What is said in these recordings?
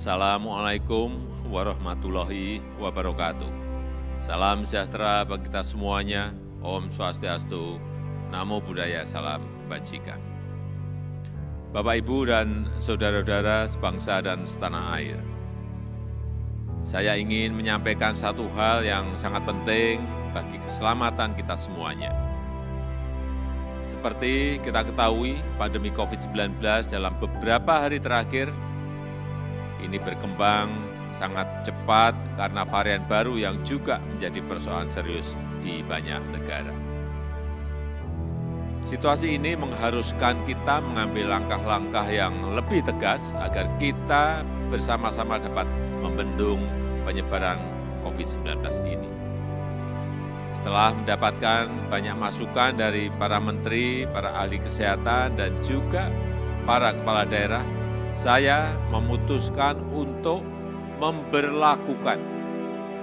Assalamualaikum warahmatullahi wabarakatuh. Salam sejahtera bagi kita semuanya. Om Swastiastu, Namo Buddhaya, salam kebajikan. Bapak, Ibu, dan saudara-saudara sebangsa dan setanah air. Saya ingin menyampaikan satu hal yang sangat penting bagi keselamatan kita semuanya. Seperti kita ketahui, pandemi COVID-19 dalam beberapa hari terakhir ini berkembang sangat cepat karena varian baru yang juga menjadi persoalan serius di banyak negara. Situasi ini mengharuskan kita mengambil langkah-langkah yang lebih tegas agar kita bersama-sama dapat membendung penyebaran COVID-19 ini. Setelah mendapatkan banyak masukan dari para menteri, para ahli kesehatan, dan juga para kepala daerah, saya memutuskan untuk memberlakukan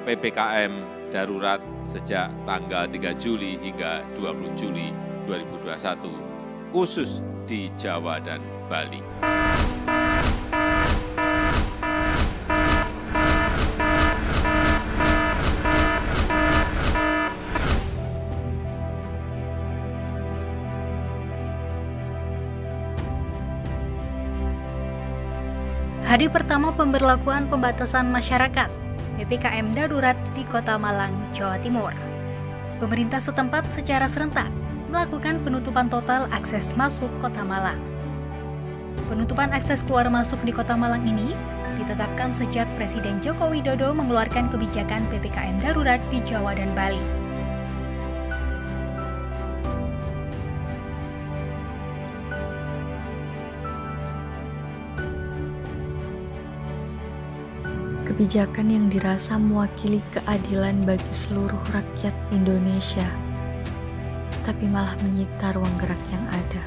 PPKM darurat sejak tanggal 3 Juli hingga 20 Juli 2021, khusus di Jawa dan Bali. Hari pertama pemberlakuan pembatasan masyarakat PPKM darurat di Kota Malang, Jawa Timur. Pemerintah setempat secara serentak melakukan penutupan total akses masuk Kota Malang. Penutupan akses keluar masuk di Kota Malang ini ditetapkan sejak Presiden Joko Widodo mengeluarkan kebijakan PPKM darurat di Jawa dan Bali. Kebijakan yang dirasa mewakili keadilan bagi seluruh rakyat Indonesia, tapi malah menyita ruang gerak yang ada.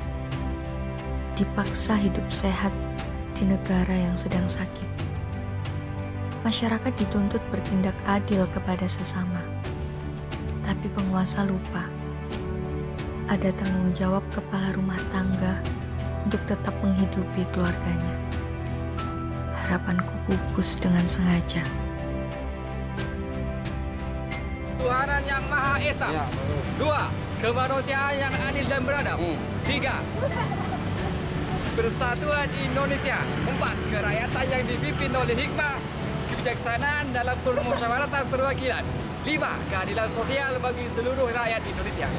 Dipaksa hidup sehat di negara yang sedang sakit. Masyarakat dituntut bertindak adil kepada sesama, tapi penguasa lupa. Ada tanggung jawab kepala rumah tangga untuk tetap menghidupi keluarganya. Harapanku pupus dengan sengaja. Tuhanan yang Maha Esa. 2. Kemanusiaan yang adil dan beradab. 3. Persatuan Indonesia. 4. Kerakyatan yang dipimpin oleh hikmah, kebijaksanaan dalam permusyawaratan perwakilan. 5. Keadilan sosial bagi seluruh rakyat Indonesia.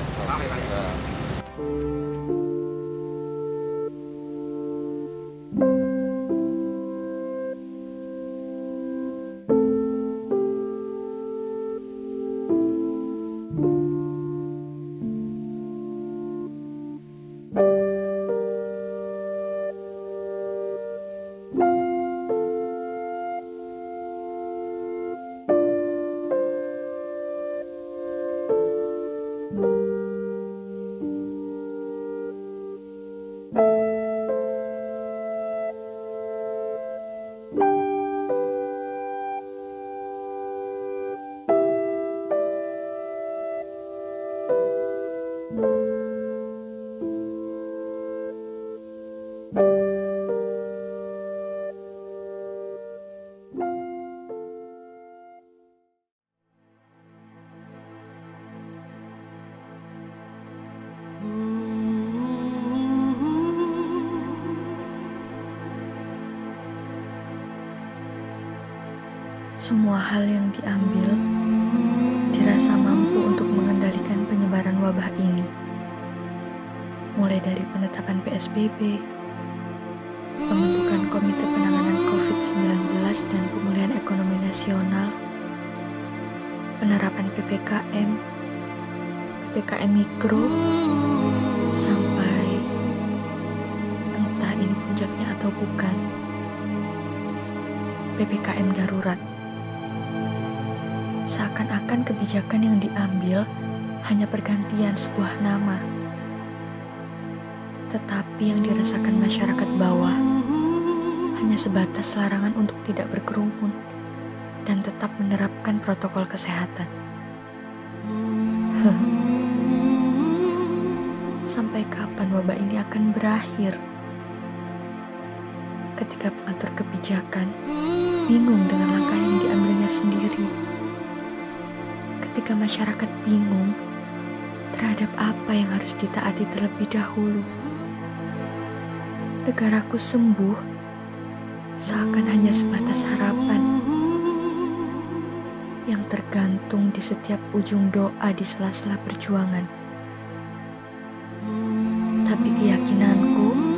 Semua hal yang diambil dirasa mampu untuk mengendalikan penyebaran wabah ini. Mulai dari penetapan PSBB, pembentukan Komite Penanganan COVID-19 dan Pemulihan Ekonomi Nasional, penerapan PPKM, PPKM Mikro, sampai entah ini puncaknya atau bukan, PPKM darurat. Seakan-akan kebijakan yang diambil hanya pergantian sebuah nama. Tetapi yang dirasakan masyarakat bawah hanya sebatas larangan untuk tidak berkerumun dan tetap menerapkan protokol kesehatan. Sampai kapan wabah ini akan berakhir? Ketika pengatur kebijakan bingung dengan langkah yang diambilnya sendiri. Ketika masyarakat bingung terhadap apa yang harus ditaati terlebih dahulu, negaraku sembuh seakan hanya sebatas harapan yang tergantung di setiap ujung doa di sela-sela perjuangan. Tapi keyakinanku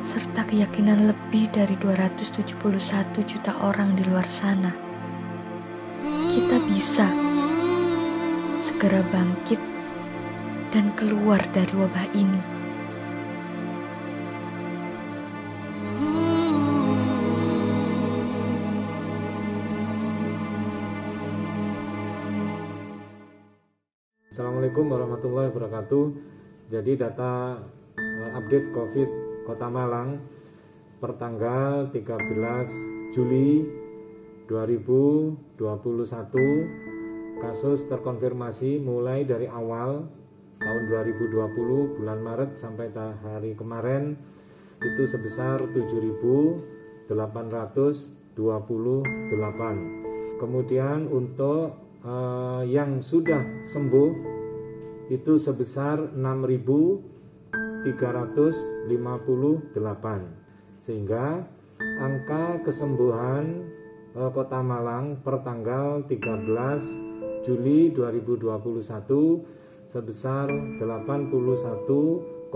serta keyakinan lebih dari 271 juta orang di luar sana, kita bisa segera bangkit dan keluar dari wabah ini. Assalamualaikum warahmatullahi wabarakatuh. Jadi data update COVID Kota Malang pertanggal 13 Juli 2021, kasus terkonfirmasi mulai dari awal tahun 2020 bulan Maret sampai hari kemarin itu sebesar 7.828. Kemudian untuk yang sudah sembuh itu sebesar 6.358, sehingga angka kesembuhan Kota Malang per tanggal 13 Juli 2021 sebesar 81,2%.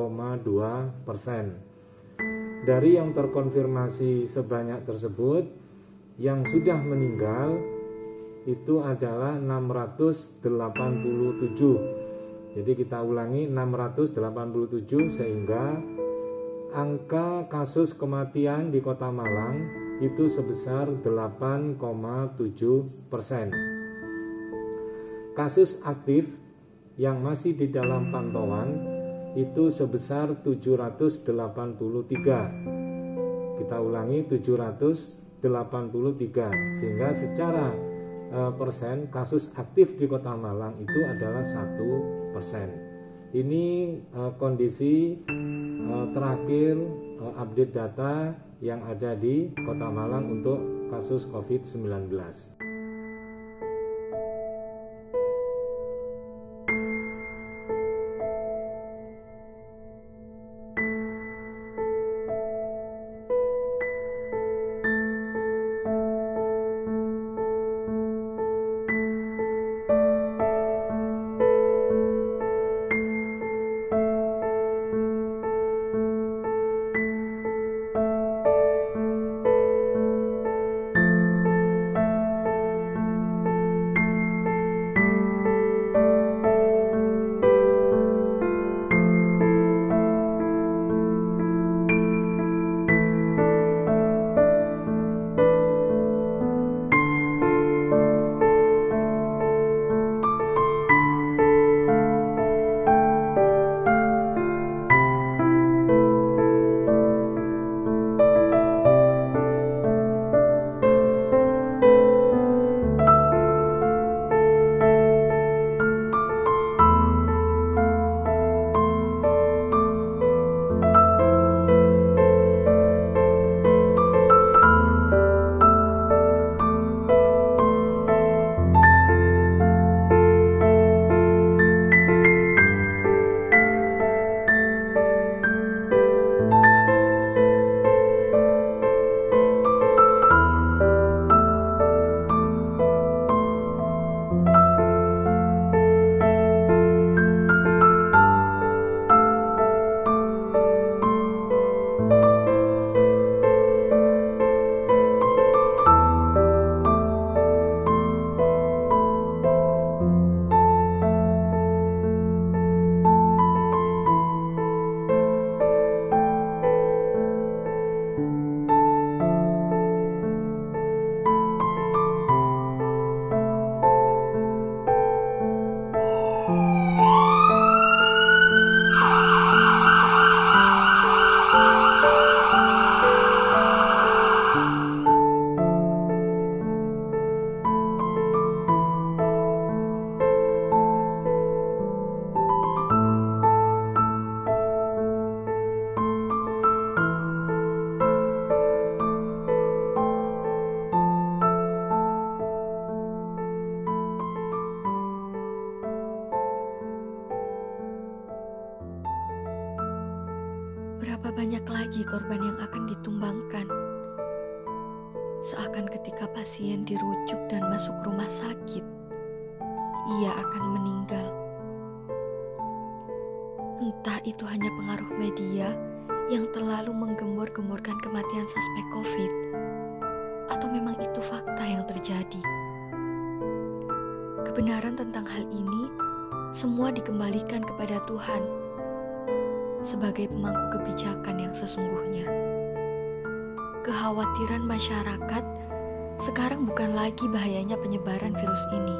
Dari yang terkonfirmasi sebanyak tersebut, yang sudah meninggal itu adalah 687. Jadi kita ulangi 687, sehingga angka kasus kematian di Kota Malang itu sebesar 8,7%. Kasus aktif yang masih di dalam pantauan itu sebesar 783. Kita ulangi 783, sehingga secara persen kasus aktif di Kota Malang itu adalah 1%. Ini kondisi terakhir update data yang ada di Kota Malang untuk kasus COVID-19. Betapa banyak lagi korban yang akan ditumbangkan. Seakan ketika pasien dirujuk dan masuk rumah sakit, ia akan meninggal. Entah itu hanya pengaruh media yang terlalu menggembur-gemburkan kematian suspek COVID, atau memang itu fakta yang terjadi. Kebenaran tentang hal ini semua dikembalikan kepada Tuhan sebagai pemangku kebijakan yang sesungguhnya. Kekhawatiran masyarakat sekarang bukan lagi bahayanya penyebaran virus ini,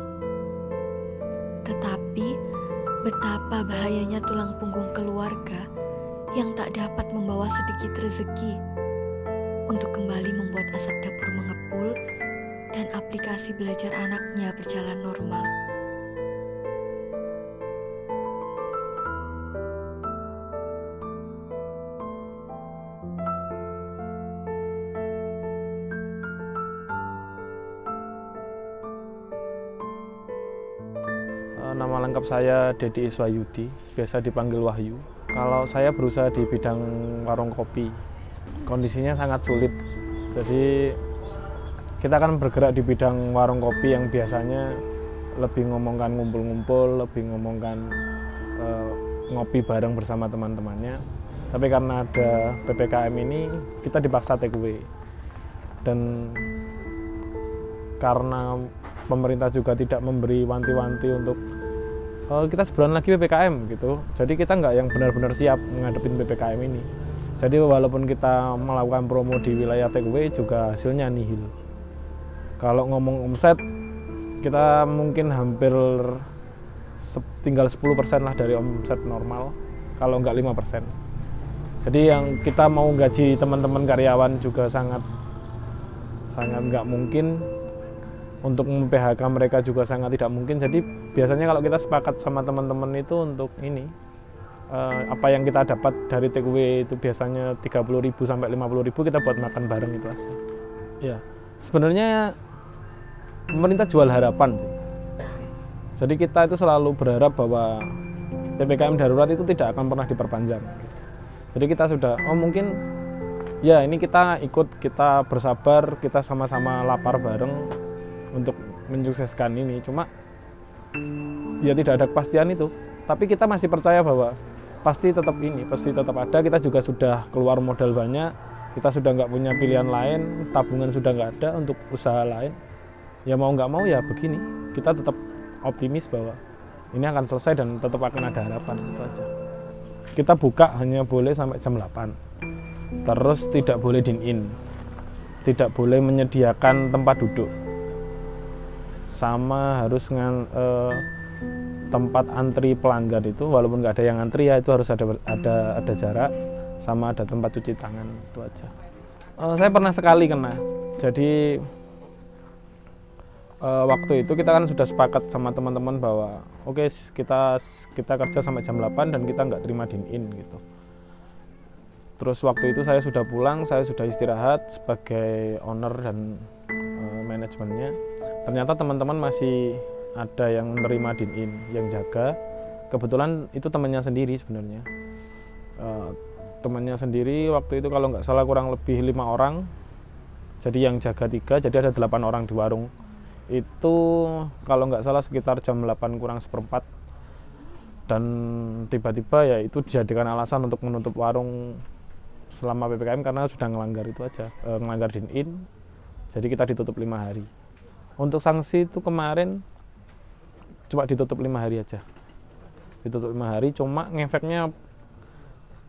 tetapi betapa bahayanya tulang punggung keluarga yang tak dapat membawa sedikit rezeki untuk kembali membuat asap dapur mengepul dan aplikasi belajar anaknya berjalan normal. Nama lengkap saya Dedi Iswayudi, biasa dipanggil Wahyu. Kalau saya berusaha di bidang warung kopi, kondisinya sangat sulit. Jadi kita akan bergerak di bidang warung kopi yang biasanya lebih ngomongkan ngumpul-ngumpul, lebih ngomongkan ngopi bareng bersama teman-temannya. Tapi karena ada PPKM ini, kita dipaksa take away. Dan karena pemerintah juga tidak memberi wanti-wanti untuk kita sebulan lagi PPKM gitu. Jadi kita nggak yang benar-benar siap menghadapin PPKM ini. Jadi walaupun kita melakukan promo di wilayah takeaway juga hasilnya nihil. Kalau ngomong omset, kita mungkin hampir tinggal 10% lah dari omset normal, kalau nggak 5%. Jadi yang kita mau gaji teman-teman karyawan juga sangat nggak mungkin. Untuk mem-PHK mereka juga sangat tidak mungkin. Jadi biasanya kalau kita sepakat sama teman-teman itu untuk ini, apa yang kita dapat dari takeaway itu biasanya 30.000 sampai 50.000 kita buat makan bareng itu aja. Ya, sebenarnya pemerintah jual harapan sih. Jadi kita itu selalu berharap bahwa PPKM darurat itu tidak akan pernah diperpanjang. Jadi kita sudah, mungkin ya ini kita ikut, kita bersabar, kita sama-sama lapar bareng untuk mensukseskan ini. Cuma ya tidak ada kepastian itu, tapi kita masih percaya bahwa pasti tetap ada. Kita juga sudah keluar modal banyak, kita sudah nggak punya pilihan lain, tabungan sudah nggak ada untuk usaha lain. Ya mau nggak mau ya begini, kita tetap optimis bahwa ini akan selesai dan tetap akan ada harapan, itu aja. Kita buka hanya boleh sampai jam 8, terus tidak boleh dine-in, tidak boleh menyediakan tempat duduk, sama harus tempat antri pelanggan itu walaupun nggak ada yang antri ya itu harus ada jarak, sama ada tempat cuci tangan, itu aja. Saya pernah sekali kena. Jadi waktu itu kita kan sudah sepakat sama teman-teman bahwa oke, kita kerja sampai jam 8 dan kita nggak terima dine-in gitu. Terus waktu itu saya sudah pulang, saya sudah istirahat sebagai owner dan manajemennya. Ternyata teman-teman masih ada yang menerima dine-in, yang jaga. Kebetulan itu temannya sendiri sebenarnya. Temannya sendiri waktu itu kalau nggak salah kurang lebih 5 orang. Jadi yang jaga 3, jadi ada 8 orang di warung. Itu kalau nggak salah sekitar jam 8 kurang seperempat. Dan tiba-tiba ya itu dijadikan alasan untuk menutup warung selama PPKM karena sudah ngelanggar itu aja, ngelanggar dine-in. Jadi kita ditutup 5 hari. Untuk sanksi itu kemarin cuma ditutup 5 hari aja. Ditutup 5 hari, cuma ngefeknya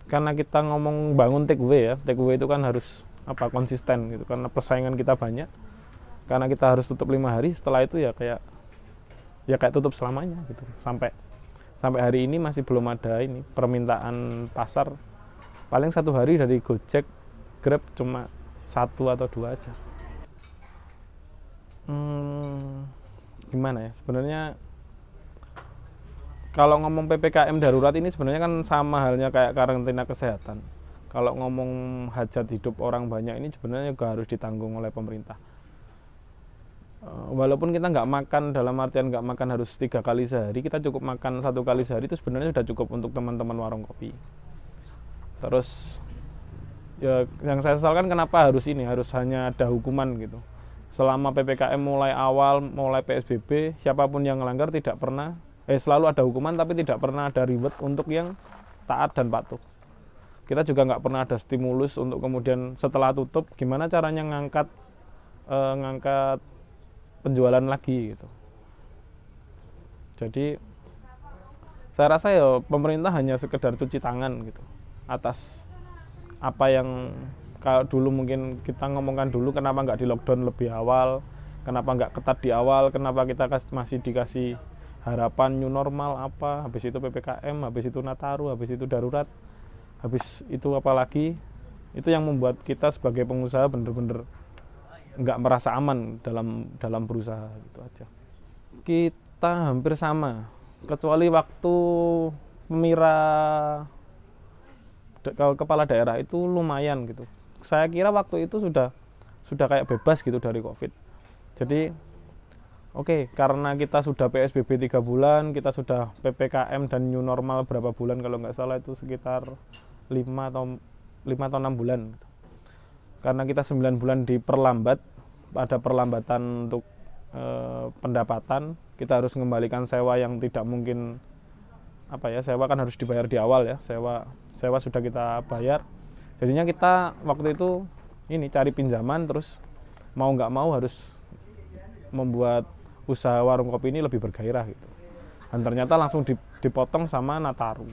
karena kita ngomong bangun takeaway ya. Takeaway itu kan harus konsisten gitu, karena persaingan kita banyak. Karena kita harus tutup 5 hari, setelah itu ya kayak tutup selamanya gitu. Sampai hari ini masih belum ada ini permintaan pasar. Paling 1 hari dari Gojek, Grab cuma 1 atau 2 aja. Gimana ya, sebenarnya kalau ngomong PPKM darurat ini sebenarnya kan sama halnya kayak karantina kesehatan. Kalau ngomong hajat hidup orang banyak ini sebenarnya juga harus ditanggung oleh pemerintah. Walaupun kita nggak makan, dalam artian nggak makan harus 3 kali sehari, kita cukup makan 1 kali sehari itu sebenarnya sudah cukup untuk teman-teman warung kopi. Terus Ya yang saya sesalkan kenapa harus hanya ada hukuman gitu. Selama PPKM mulai awal, mulai PSBB, siapapun yang melanggar tidak pernah selalu ada hukuman, tapi tidak pernah ada reward untuk yang taat dan patuh. Kita juga nggak pernah ada stimulus untuk kemudian setelah tutup gimana caranya ngangkat penjualan lagi gitu. Jadi saya rasa ya pemerintah hanya sekedar cuci tangan gitu atas apa yang kalau dulu mungkin kita ngomongkan dulu, kenapa nggak di lockdown lebih awal, kenapa nggak ketat di awal, kenapa kita masih dikasih harapan new normal apa, habis itu PPKM, habis itu Nataru, habis itu darurat, habis itu apa lagi, itu yang membuat kita sebagai pengusaha bener-bener nggak merasa aman dalam berusaha gitu aja. Kita hampir sama, kecuali waktu Pemira kepala daerah itu lumayan gitu. Saya kira waktu itu sudah kayak bebas gitu dari COVID. Jadi oke, karena kita sudah PSBB 3 bulan, kita sudah PPKM dan new normal berapa bulan, kalau nggak salah itu sekitar 5 atau 6 bulan. Karena kita 9 bulan diperlambat, ada perlambatan untuk pendapatan, kita harus mengembalikan sewa yang tidak mungkin sewa kan harus dibayar di awal ya, sewa sudah kita bayar. Jadinya kita waktu itu cari pinjaman, terus mau nggak mau harus membuat usaha warung kopi ini lebih bergairah gitu. Dan ternyata langsung dipotong sama Nataru.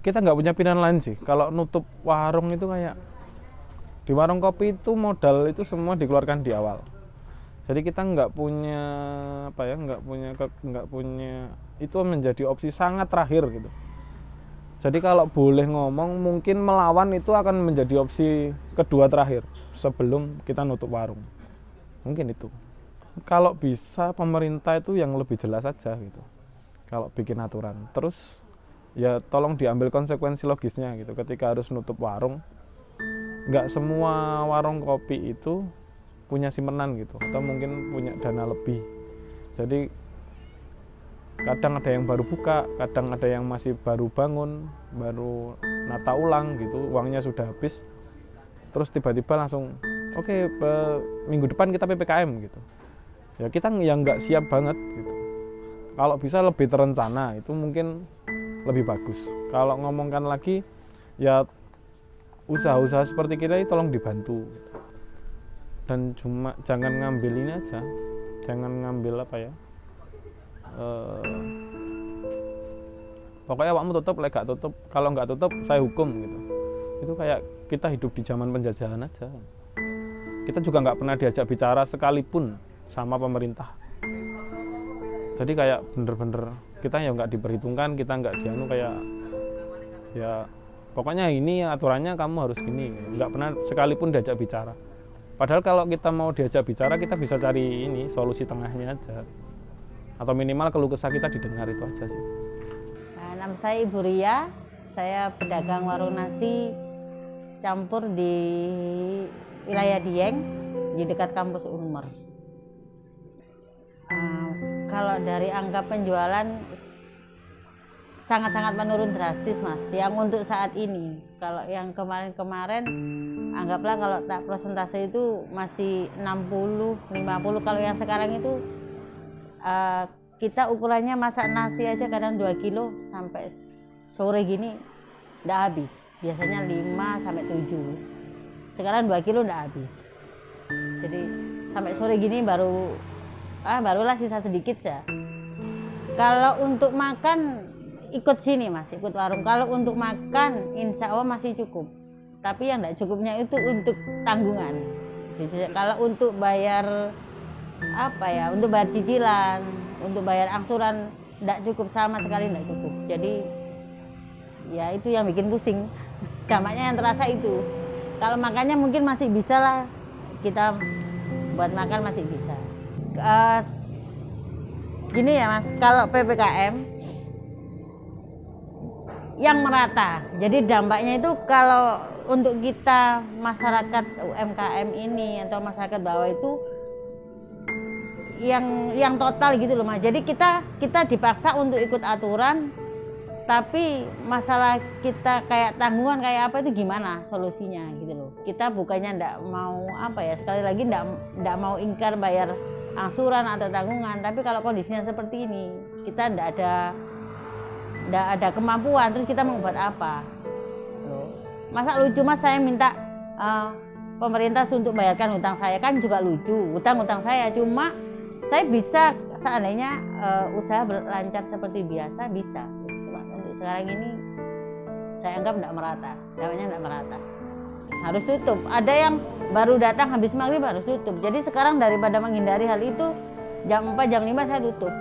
Kita nggak punya pilihan lain sih. Kalau nutup warung itu kayak di warung kopi itu modal itu semua dikeluarkan di awal. Jadi kita nggak punya nggak punya itu menjadi opsi sangat terakhir gitu. Jadi kalau boleh ngomong mungkin melawan itu akan menjadi opsi kedua terakhir sebelum kita nutup warung. Mungkin itu. Kalau bisa pemerintah itu yang lebih jelas aja gitu. Kalau bikin aturan. Terus ya tolong diambil konsekuensi logisnya gitu. Ketika harus nutup warung, nggak semua warung kopi itu punya simpanan gitu, atau mungkin punya dana lebih. Jadi kadang ada yang baru buka, kadang ada yang masih baru bangun, baru nata ulang gitu, uangnya sudah habis, terus tiba-tiba langsung oke, minggu depan kita PPKM gitu. Ya kita yang nggak siap banget gitu. Kalau bisa lebih terencana itu mungkin lebih bagus. Kalau ngomongkan lagi ya usaha-usaha seperti kita ini tolong dibantu gitu. Dan cuma jangan ngambil ini aja, jangan ngambil pokoknya awakmu tutup, lek gak tutup, kalau nggak tutup saya hukum gitu. Itu kayak kita hidup di zaman penjajahan aja. Kita juga nggak pernah diajak bicara sekalipun sama pemerintah. Jadi kayak bener-bener kita ya nggak diperhitungkan, kita nggak kayak ya pokoknya ini aturannya kamu harus gini, nggak pernah sekalipun diajak bicara. Padahal kalau kita mau diajak bicara, kita bisa cari solusi tengahnya aja. Atau minimal keluh kesah kita didengar, itu aja sih. Nama saya Ibu Ria, saya pedagang warung nasi campur di wilayah Dieng, di dekat kampus Unmer. Kalau dari angka penjualan sangat-sangat menurun drastis, Mas. Yang untuk saat ini, kalau yang kemarin-kemarin anggaplah kalau tak persentase itu masih 60, 50. Kalau yang sekarang itu kita ukurannya masak nasi aja kadang 2 kilo sampai sore gini enggak habis. Biasanya 5 sampai 7. Sekarang 2 kilo enggak habis. Jadi sampai sore gini barulah sisa sedikit ya. Kalau untuk makan ikut sini, Mas, ikut warung. Kalau untuk makan insya Allah masih cukup. Tapi yang tidak cukupnya itu untuk tanggungan. Jadi, kalau untuk bayar untuk bayar cicilan, untuk bayar angsuran tidak cukup, sama sekali tidak cukup. Jadi ya itu yang bikin pusing. Dampaknya yang terasa itu. Kalau makannya mungkin masih bisa lah, kita buat makan masih bisa. Gini ya, Mas, kalau PPKM yang merata. Jadi dampaknya itu kalau untuk kita masyarakat UMKM ini atau masyarakat bawah itu yang total gitu loh, Mas. Jadi kita dipaksa untuk ikut aturan Tapi masalah kita kayak tanggungan kayak apa itu gimana solusinya gitu loh. Kita bukannya ndak mau apa ya, sekali lagi ndak mau ingkar bayar angsuran atau tanggungan, tapi kalau kondisinya seperti ini kita ndak ada kemampuan, terus kita mau buat apa? Masa lucu Mas saya minta pemerintah untuk bayarkan hutang saya, kan juga lucu, hutang saya, cuma saya bisa seandainya usaha berlancar seperti biasa bisa. Cuma untuk sekarang ini saya anggap tidak merata, namanya tidak merata. Harus tutup. Ada yang baru datang habis maghrib harus tutup. Jadi sekarang daripada menghindari hal itu, jam 4, jam 5 saya tutup.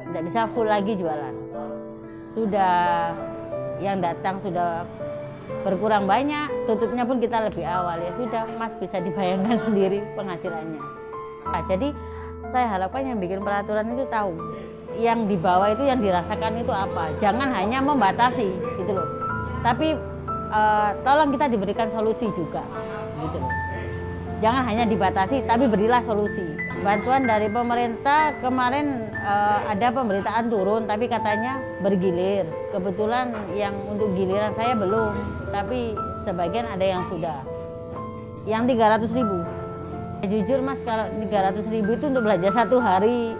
Tidak bisa full lagi jualan. Sudah yang datang sudah berkurang banyak, tutupnya pun kita lebih awal. Ya sudah, Mas bisa dibayangkan sendiri penghasilannya. Nah, jadi saya harapkan yang bikin peraturan itu tahu yang di bawah itu yang dirasakan itu apa. Jangan hanya membatasi gitu loh. Tapi tolong kita diberikan solusi juga gitu loh. Jangan hanya dibatasi tapi berilah solusi. Bantuan dari pemerintah kemarin ada pemberitaan turun tapi katanya bergilir. Kebetulan yang untuk giliran saya belum, tapi sebagian ada yang sudah. Yang 300.000. Jujur Mas, kalau 300.000 itu untuk belanja 1 hari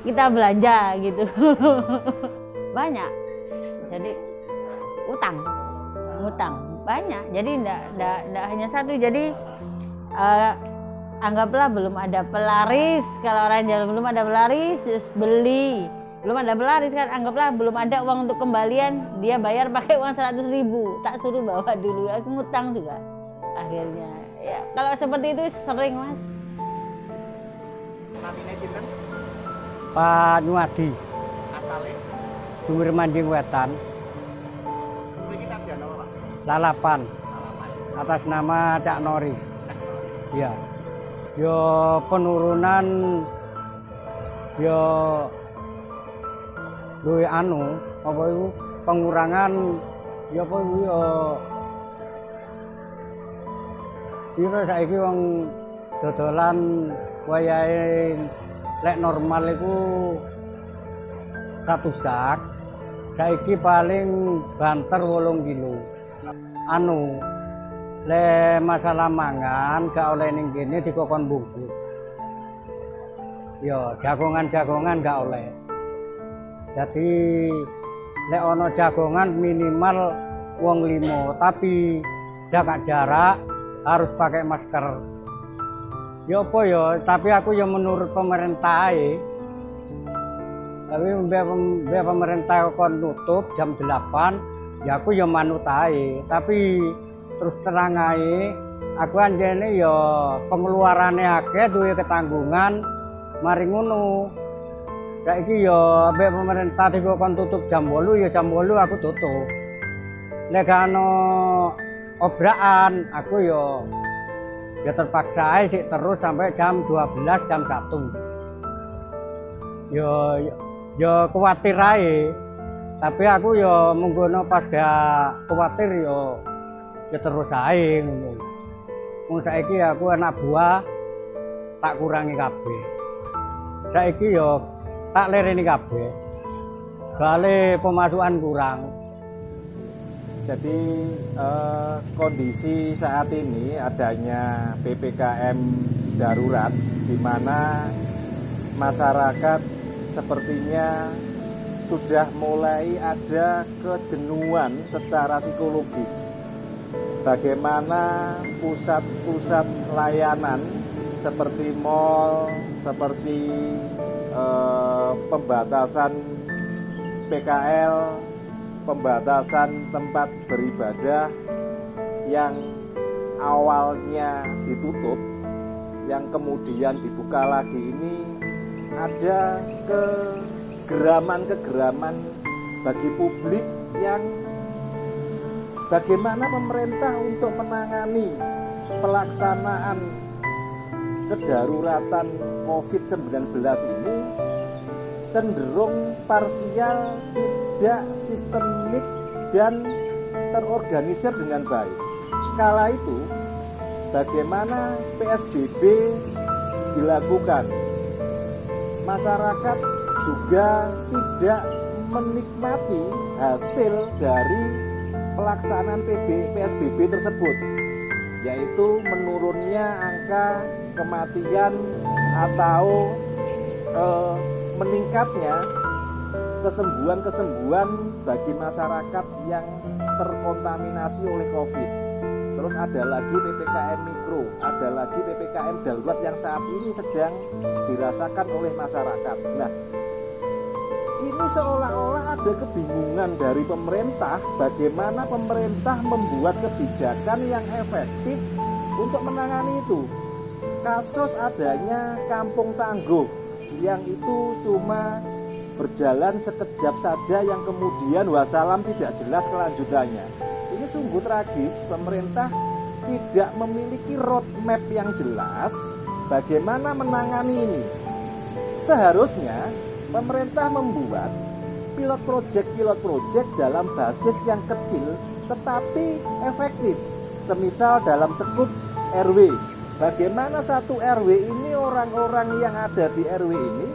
kita belanja gitu. Banyak. Jadi ngutang banyak. Jadi enggak hanya satu. Jadi anggaplah belum ada pelaris. Kalau orang Jawa belum ada pelaris, terus beli. Belum ada pelaris kan, anggaplah belum ada uang untuk kembalian, dia bayar pakai uang 100.000. Tak suruh bawa dulu, aku ngutang juga. Akhirnya ya kalau seperti itu sering Mas. Namine sinten? Pak Nyuadi. Asale? Sumber Manding Wetan. Mriki sarjana apa, Pak? Lalapan. Atas nama Cak Nori. Ya. Yo penurunan yo duwe apa itu pengurangan ya apa itu yo iya saiki wong dodolan wayahe lek normal iku 1 sak saiki paling banter 8 kilo. Le masalah mangan gak oleh ning kene dikokon bungkus. Yo jagongan gak oleh. Jadi lek ono jagongan minimal wong 5, tapi jaga jarak harus pakai masker. Ya apa ya, tapi aku ya menurut pemerintah tapi biar pemerintah kon tutup jam 8, ya aku ya manut ae. Tapi terus terang ae, aku anjene ya pengeluarane akeh duwe ketanggungan, mari ngono. Saiki ya biar pemerintah dikon tutup jam 8, ya jam 8 aku tutup. Nek ana obrakan aku ya terpaksa sih terus sampai jam 12, jam 1. Ya kuwatir ae. Tapi aku ya munggono pas gak kuwatir ya terus ae ngono. Wong saiki aku anak buah tak kurangi kabeh. Saiki ya tak lereni kabeh. Gale pemasukan kurang. Jadi kondisi saat ini adanya PPKM darurat di mana masyarakat sepertinya sudah mulai ada kejenuhan secara psikologis. Bagaimana pusat-pusat layanan seperti mal, seperti pembatasan PKL, pembatasan tempat beribadah yang awalnya ditutup, yang kemudian dibuka lagi ini ada kegeraman-kegeraman bagi publik yang bagaimana pemerintah untuk menangani pelaksanaan kedaruratan COVID-19 ini cenderung parsial, tidak sistemik dan terorganisir dengan baik. Kala itu, bagaimana PSBB dilakukan? Masyarakat juga tidak menikmati hasil dari pelaksanaan PSBB tersebut, yaitu menurunnya angka kematian atau meningkatnya kesembuhan bagi masyarakat yang terkontaminasi oleh COVID. Terus ada lagi PPKM Mikro, ada lagi PPKM Darurat yang saat ini sedang dirasakan oleh masyarakat. Nah, ini seolah-olah ada kebingungan dari pemerintah bagaimana pemerintah membuat kebijakan yang efektif untuk menangani itu. Kasus adanya kampung tangguh yang itu cuma berjalan sekejap saja yang kemudian wassalam tidak jelas kelanjutannya. Ini sungguh tragis, pemerintah tidak memiliki roadmap yang jelas bagaimana menangani ini. Seharusnya pemerintah membuat pilot project dalam basis yang kecil tetapi efektif. Semisal dalam skup RW, bagaimana satu RW ini, orang-orang yang ada di RW ini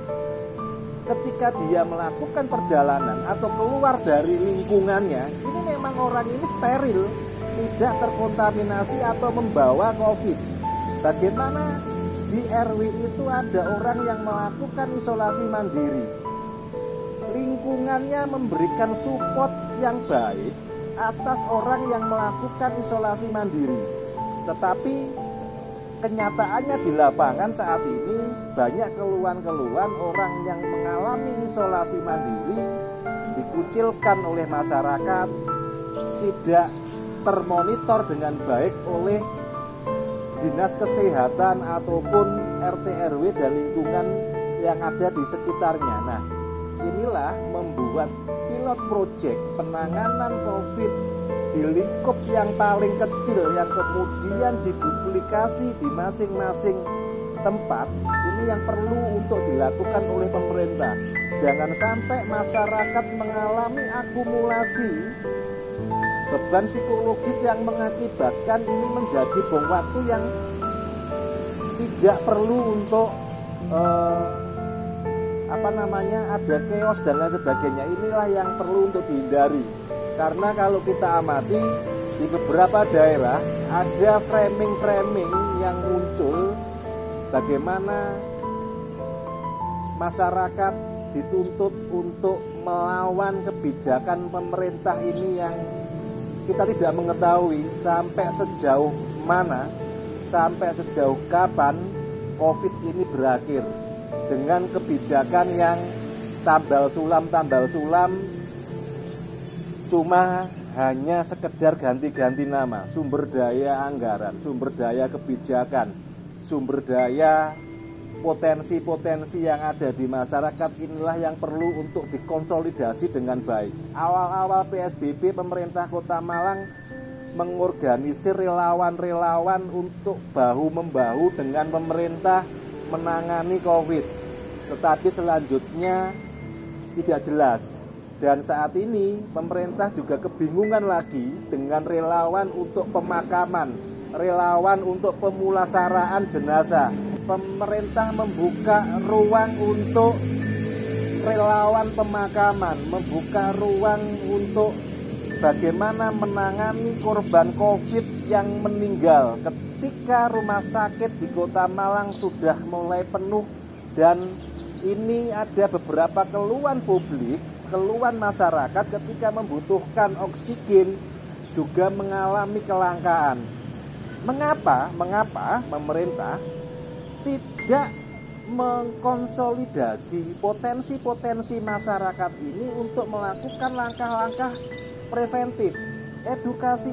ketika dia melakukan perjalanan atau keluar dari lingkungannya, ini memang orang ini steril, tidak terkontaminasi atau membawa COVID. Bagaimana di RW itu ada orang yang melakukan isolasi mandiri, lingkungannya memberikan support yang baik atas orang yang melakukan isolasi mandiri. Tetapi kenyataannya di lapangan saat ini banyak keluhan-keluhan orang yang mengalami isolasi mandiri dikucilkan oleh masyarakat, tidak termonitor dengan baik oleh dinas kesehatan ataupun RT RW dan lingkungan yang ada di sekitarnya. Nah, inilah membuat pilot project penanganan COVID di lingkup yang paling kecil yang kemudian diduplikasi di masing-masing tempat. Ini yang perlu untuk dilakukan oleh pemerintah. Jangan sampai masyarakat mengalami akumulasi beban psikologis yang mengakibatkan ini menjadi bom waktu yang tidak perlu untuk ada chaos dan lain sebagainya. Inilah yang perlu untuk dihindari. Karena kalau kita amati di beberapa daerah ada framing-framing yang muncul bagaimana masyarakat dituntut untuk melawan kebijakan pemerintah ini yang kita tidak mengetahui sampai sejauh mana, sampai sejauh kapan COVID ini berakhir dengan kebijakan yang tambal sulam cuma hanya sekedar ganti-ganti nama, sumber daya anggaran, sumber daya kebijakan, sumber daya potensi-potensi yang ada di masyarakat. Inilah yang perlu untuk dikonsolidasi dengan baik. Awal-awal PSBB pemerintah Kota Malang mengorganisir relawan-relawan untuk bahu-membahu dengan pemerintah menangani COVID. Tetapi selanjutnya tidak jelas. Dan saat ini pemerintah juga kebingungan lagi dengan relawan untuk pemakaman, relawan untuk pemulasaraan jenazah. Pemerintah membuka ruang untuk relawan pemakaman, membuka ruang untuk bagaimana menangani korban COVID yang meninggal ketika rumah sakit di Kota Malang sudah mulai penuh. Dan ini ada beberapa keluhan publik, keluhan masyarakat ketika membutuhkan oksigen juga mengalami kelangkaan. Mengapa pemerintah tidak mengkonsolidasi potensi-potensi masyarakat ini untuk melakukan langkah-langkah preventif, edukasi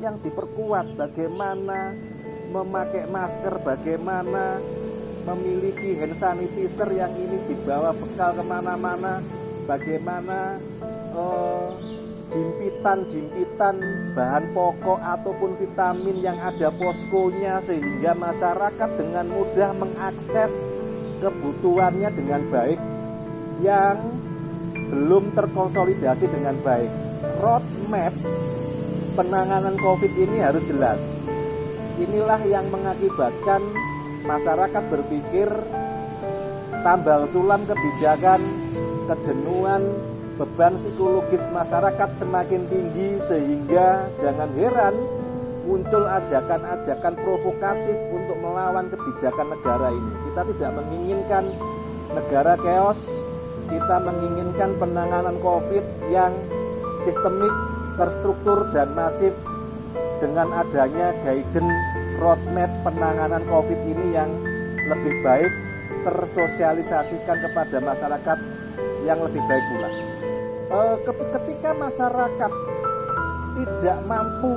yang diperkuat, bagaimana memakai masker, bagaimana memiliki hand sanitizer yang ini dibawa bekal kemana-mana, bagaimana jimpitan bahan pokok ataupun vitamin yang ada poskonya sehingga masyarakat dengan mudah mengakses kebutuhannya dengan baik. Yang belum terkonsolidasi dengan baik, roadmap penanganan COVID ini harus jelas. Inilah yang mengakibatkan masyarakat berpikir tambal sulam kebijakan kejenuhan, beban psikologis masyarakat semakin tinggi, sehingga jangan heran muncul ajakan-ajakan provokatif untuk melawan kebijakan negara ini. Kita tidak menginginkan negara chaos, kita menginginkan penanganan COVID yang sistemik, terstruktur, dan masif dengan adanya guidance roadmap penanganan COVID ini yang lebih baik tersosialisasikan kepada masyarakat yang lebih baik pula. Ketika masyarakat tidak mampu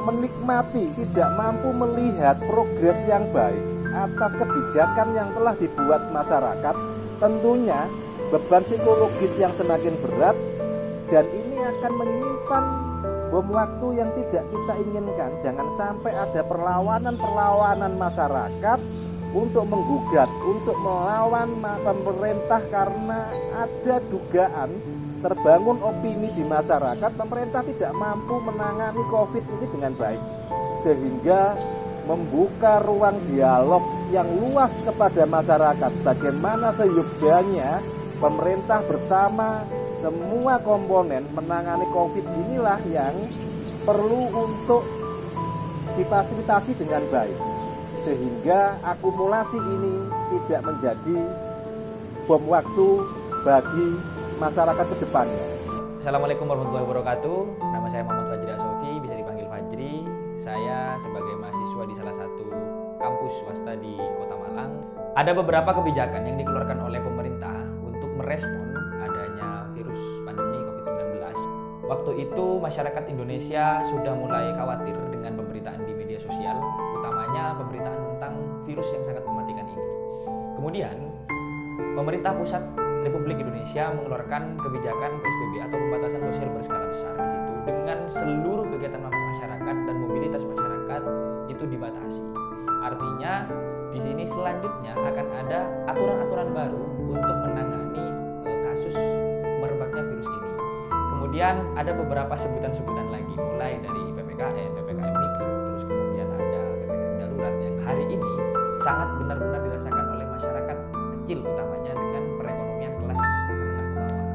menikmati, tidak mampu melihat progres yang baik atas kebijakan yang telah dibuat masyarakat, tentunya beban psikologis yang semakin berat, dan ini akan menyimpan bom waktu yang tidak kita inginkan. Jangan sampai ada perlawanan masyarakat untuk menggugat, untuk melawan pemerintah karena ada dugaan terbangun opini di masyarakat pemerintah tidak mampu menangani COVID ini dengan baik, sehingga membuka ruang dialog yang luas kepada masyarakat bagaimana seyogyanya pemerintah bersama semua komponen menangani COVID inilah yang perlu untuk difasilitasi dengan baik, sehingga akumulasi ini tidak menjadi bom waktu bagi masyarakat ke depannya. Assalamualaikum warahmatullahi wabarakatuh. Nama saya Muhammad Fajri Asofi, bisa dipanggil Fajri. Saya sebagai mahasiswa di salah satu kampus swasta di Kota Malang. Ada beberapa kebijakan yang dikeluarkan oleh pemerintah untuk merespon adanya virus pandemi COVID-19. Waktu itu masyarakat Indonesia sudah mulai khawatir dengan pemberitaan di media sosial, utamanya pemberitaan tentang virus yang sangat mematikan ini. Kemudian, pemerintah pusat Republik Indonesia mengeluarkan kebijakan PSBB atau pembatasan sosial berskala besar di situ, dengan seluruh kegiatan masyarakat dan mobilitas masyarakat itu dibatasi. Artinya di sini selanjutnya akan ada aturan-aturan baru untuk menangani kasus merebaknya virus ini. Kemudian ada beberapa sebutan-sebutan lagi, mulai dari PPKM, PPKM Mikro, terus kemudian ada PPKM Darurat yang hari ini sangat benar-benar dirasakan oleh masyarakat kecil, utamanya dengan perekonomian kelas menengah ke bawah.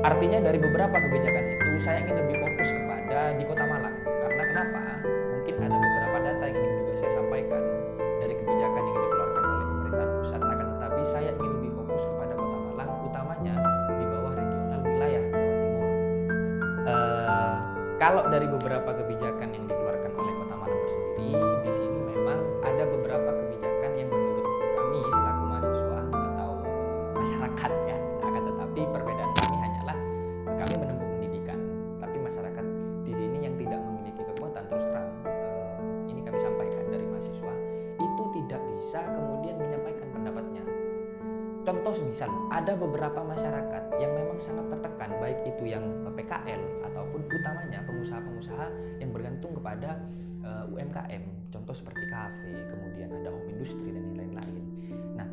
Artinya dari beberapa kebijakan itu saya ingin lebih fokus kepada di Kota Malang. Karena kenapa? Mungkin ada beberapa data yang ingin juga saya sampaikan dari kebijakan yang dikeluarkan oleh pemerintah pusat, akan tetapi saya ingin lebih fokus kepada Kota Malang, utamanya di bawah regional wilayah Jawa Timur. Kalau dari beberapa kebijakan yang dikeluarkan oleh Kota Malang tersendiri, di sini memang ada beberapa kebijakan yang menurut kami selaku mahasiswa atau masyarakat ya, akan tetapi perbedaan kami hanyalah kami menempuh pendidikan, tapi masyarakat di sini yang tidak memiliki kekuatan, terus terang ini kami sampaikan dari mahasiswa, itu tidak bisa kemudian menyampaikan pendapatnya. Contoh semisal ada beberapa masyarakat yang memang sangat tertekan, baik itu yang PKL ataupun utamanya pengusaha-pengusaha yang bergantung kepada UMKM, contoh seperti kafe, kemudian ada home industry dan yang lain-lain. Nah,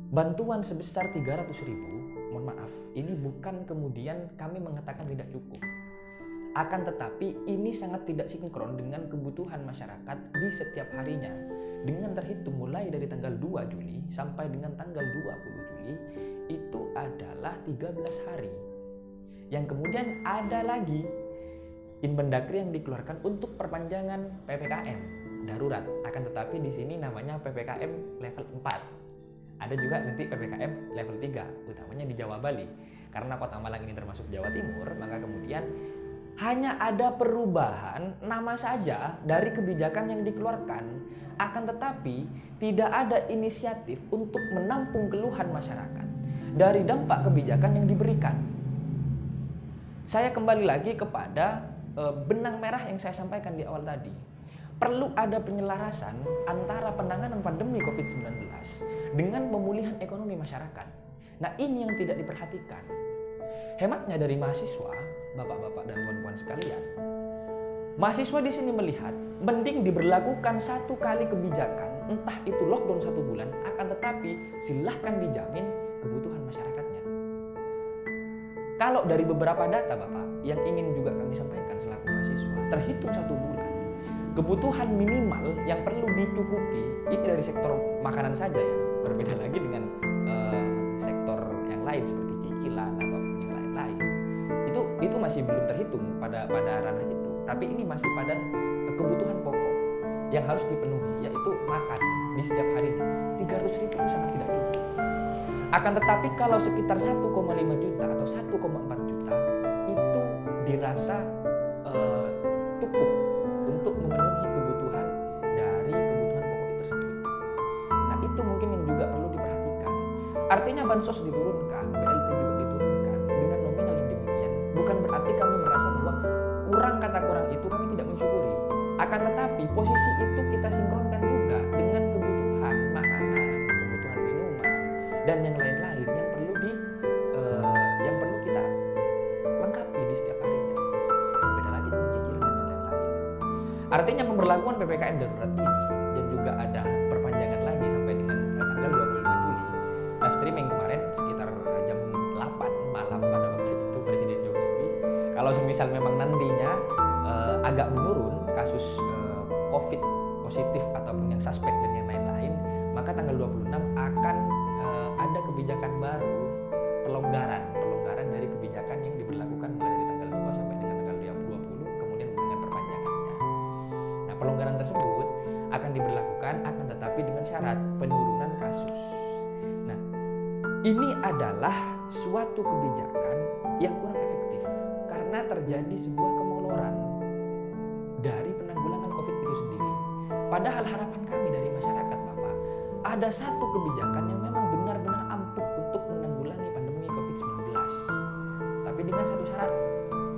bantuan sebesar 300.000, mohon maaf, ini bukan kemudian kami mengatakan tidak cukup. Akan tetapi ini sangat tidak sinkron dengan kebutuhan masyarakat di setiap harinya. Dengan terhitung mulai dari tanggal 2 Juli sampai dengan tanggal 20 Juli itu adalah 13 hari. Yang kemudian ada lagi Inmendagri yang dikeluarkan untuk perpanjangan PPKM darurat. Akan tetapi di sini namanya PPKM level 4. Ada juga nanti PPKM level 3, utamanya di Jawa Bali. Karena Kota Malang ini termasuk Jawa Timur, maka kemudian hanya ada perubahan nama saja dari kebijakan yang dikeluarkan. Akan tetapi tidak ada inisiatif untuk menampung keluhan masyarakat dari dampak kebijakan yang diberikan. Saya kembali lagi kepada benang merah yang saya sampaikan di awal tadi. Perlu ada penyelarasan antara penanganan pandemi COVID-19 dengan pemulihan ekonomi masyarakat. Nah, ini yang tidak diperhatikan. Hematnya dari mahasiswa, bapak-bapak dan tuan-tuan sekalian, mahasiswa di sini melihat mending diberlakukan satu kali kebijakan, entah itu lockdown 1 bulan, akan tetapi silahkan dijamin kebutuhan masyarakatnya. Kalau dari beberapa data Bapak yang ingin juga kami sampaikan selaku mahasiswa, terhitung 1 bulan, kebutuhan minimal yang perlu dicukupi ini dari sektor makanan saja ya, berbeda lagi dengan sektor yang lain seperti cicilan atau yang lain-lain. Itu masih belum terhitung pada ranah itu. Tapi ini masih pada kebutuhan pokok yang harus dipenuhi, yaitu makan di setiap harinya. 300.000 itu sangat tidak cukup. Akan tetapi kalau sekitar 1,5 juta atau 1,4 juta itu dirasa cukup untuk memenuhi kebutuhan dari kebutuhan pokok itu tersebut. Nah, itu mungkin yang juga perlu diperhatikan. Artinya bansos diturunkan, BLT juga diturunkan dengan nominal yang demikian. Bukan berarti kami merasa bahwa kurang, kata kurang itu kami tidak mensyukuri. Akan tetapi posisi itu kita sinkronkan juga dengan kebutuhan makanan, kebutuhan minuman, dan yang lain-lain yang perlu kita lengkapi di setiap harinya. Berbeda lagi dengan cicilan dan lain-lain. Artinya pemberlakuan PPKM darurat ini dan juga ada perpanjangan lagi sampai dengan tanggal 25 Juli. Live streaming kemarin sekitar jam 8 malam pada waktu itu Presiden Jokowi, kalau semisal memang nantinya agak menurun kasus COVID positif ataupun yang suspek dan yang lain-lain, maka tanggal 26 akan ada kebijakan baru, pelonggaran dari kebijakan yang diberlakukan mulai dari tanggal 2 sampai dengan tanggal 20, kemudian dengan perpanjangannya. Nah, pelonggaran tersebut akan diberlakukan, akan tetapi dengan syarat penurunan kasus. Nah, ini adalah suatu kebijakan yang kurang efektif karena terjadi sebuah kemoloran dari penanggulangan COVID itu sendiri. Padahal harapan kami dari masyarakat, Bapak, ada satu kebijakan yang memang benar-benar ampuh untuk menanggulangi pandemi COVID-19. Tapi dengan satu syarat,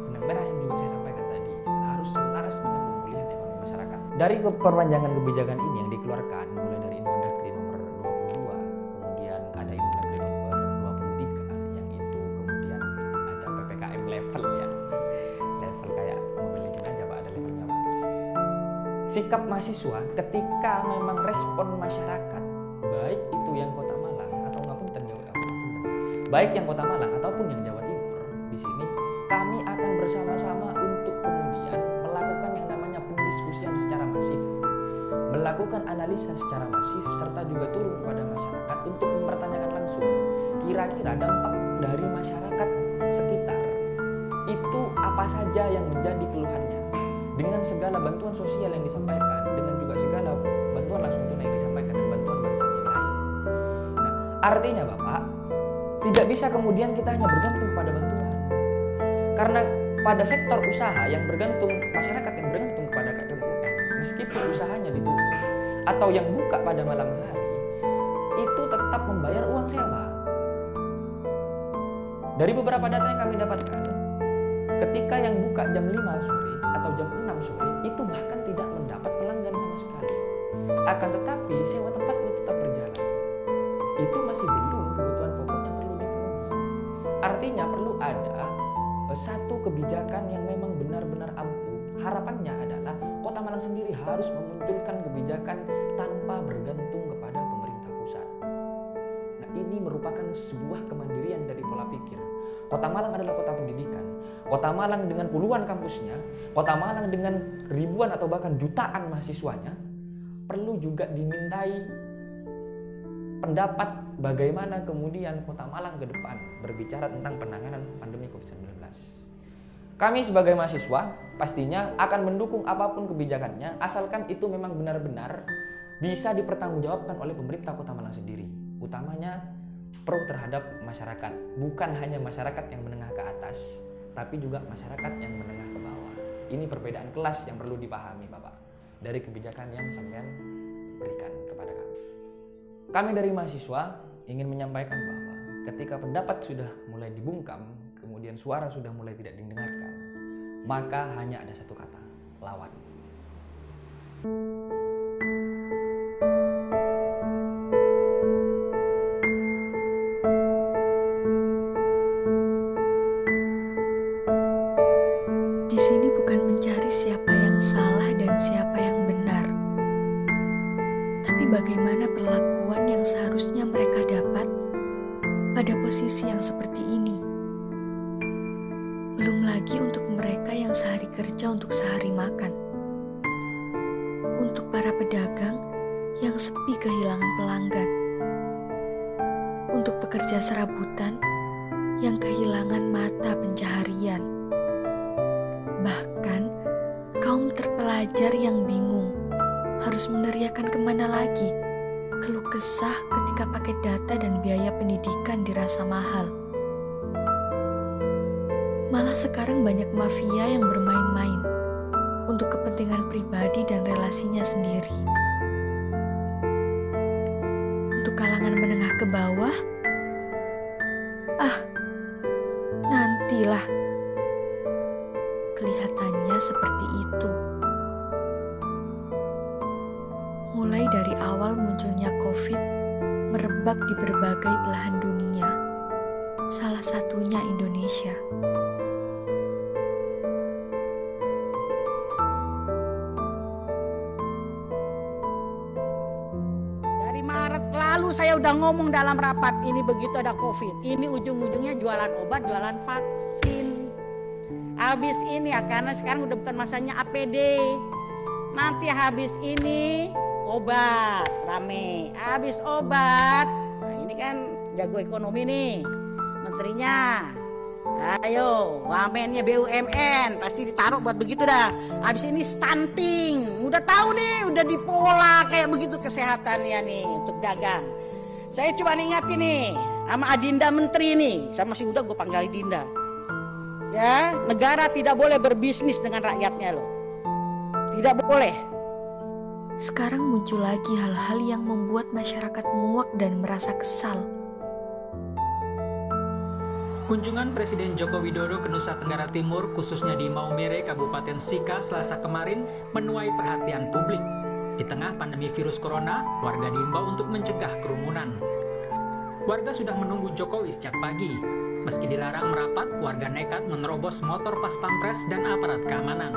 benang merah yang juga saya sampaikan tadi, harus selaras dengan pemulihan ekonomi masyarakat. Dari perpanjangan kebijakan ini yang dikeluarkan, mulai dari Inmendagri nomor 22, kemudian ada Inmendagri nomor 23, yang itu kemudian ada PPKM level ya. Level kayak Mobile Legends aja, Pak, ada levelnya, Pak. Sikap mahasiswa ketika memang respon masyarakat, baik itu yang Kota Malang atau baik yang Kota Malang ataupun yang Jawa Timur, di sini kami akan bersama-sama untuk kemudian melakukan yang namanya pendiskusian secara masif, melakukan analisa secara masif, serta juga turun kepada masyarakat untuk mempertanyakan langsung kira-kira dampak dari masyarakat sekitar itu apa saja yang menjadi keluhannya, dengan segala bantuan sosial yang disampaikan, dengan juga segala bantuan langsung tunai yang disampaikan, dan bantuan-bantuan yang lain. Nah, artinya Bapak, tidak bisa kemudian kita hanya bergantung pada bantuan. Karena pada sektor usaha yang bergantung, masyarakat yang bergantung kepada KMUM, meskipun usahanya ditutup atau yang buka pada malam hari, itu tetap membayar uang sewa. Dari beberapa data yang kami dapatkan, ketika yang buka jam 5 sore atau jam 6 sore, itu bahkan tidak mendapat pelanggan sama sekali. Akan tetapi sewa tempat itu tetap berjalan. Itu masih belum kebutuhan pokok yang perlu dipenuhi. Artinya perlu ada satu kebijakan yang memang benar-benar ampuh. Harapannya adalah Kota Malang sendiri harus memunculkan kebijakan tanpa bergantung kepada pemerintah pusat. Nah, ini merupakan sebuah kemandirian dari pola pikir. Kota Malang adalah kota pendidikan. Kota Malang dengan puluhan kampusnya, Kota Malang dengan ribuan atau bahkan jutaan mahasiswanya, perlu juga dimintai pendapat bagaimana kemudian Kota Malang ke depan berbicara tentang penanganan pandemi COVID-19. Kami sebagai mahasiswa pastinya akan mendukung apapun kebijakannya, asalkan itu memang benar-benar bisa dipertanggungjawabkan oleh pemerintah Kota Malang sendiri. Utamanya pro terhadap masyarakat, bukan hanya masyarakat yang menengah ke atas, tapi juga masyarakat yang menengah ke bawah. Ini perbedaan kelas yang perlu dipahami, Bapak, dari kebijakan yang sampean berikan kepada kami. Kami dari mahasiswa ingin menyampaikan bahwa ketika pendapat sudah mulai dibungkam, kemudian suara sudah mulai tidak didengarkan, maka hanya ada satu kata, lawan. Di sini bukan mencari siapa yang salah dan siapa yang benar, tapi bagaimana perlakuan yang seharusnya mereka dapat pada posisi yang seperti ini. Belum lagi untuk mereka yang sehari kerja untuk sehari makan. Untuk para pedagang yang sepi kehilangan pelanggan. Untuk pekerja serabutan yang kehilangan mata pencaharian. Bahkan kaum terpelajar yang bingung harus meneriakan kemana lagi. Keluh kesah ketika paket data dan biaya pendidikan dirasa mahal. Malah sekarang banyak mafia yang bermain-main untuk kepentingan pribadi dan relasinya sendiri. Untuk kalangan menengah ke bawah, nantilah. Kelihatannya seperti itu. Mulai dari awal munculnya COVID, merebak di berbagai belahan dunia, salah satunya Indonesia. Dari Maret lalu saya udah ngomong dalam rapat, ini begitu ada COVID, ini ujung-ujungnya jualan obat, jualan vaksin. Habis ini ya, karena sekarang udah bukan masanya APD. Nanti habis ini obat, rame. Habis obat, nah ini kan jago ekonomi nih, menterinya. Ayo, wamennya BUMN, pasti ditaruh buat begitu dah. Habis ini stunting, udah tahu nih, udah dipola kayak begitu kesehatannya nih untuk dagang. Saya cuma ingatin nih, sama Adinda Menteri nih, saya masih udah gue panggil Dinda. Ya, negara tidak boleh berbisnis dengan rakyatnya loh. Tidak boleh. Sekarang muncul lagi hal-hal yang membuat masyarakat muak dan merasa kesal. Kunjungan Presiden Joko Widodo ke Nusa Tenggara Timur, khususnya di Maumere, Kabupaten Sika, Selasa kemarin, menuai perhatian publik. Di tengah pandemi virus corona, warga diimbau untuk mencegah kerumunan. Warga sudah menunggu Jokowi sejak pagi. Meski dilarang merapat, warga nekat menerobos motor pas pampres dan aparat keamanan.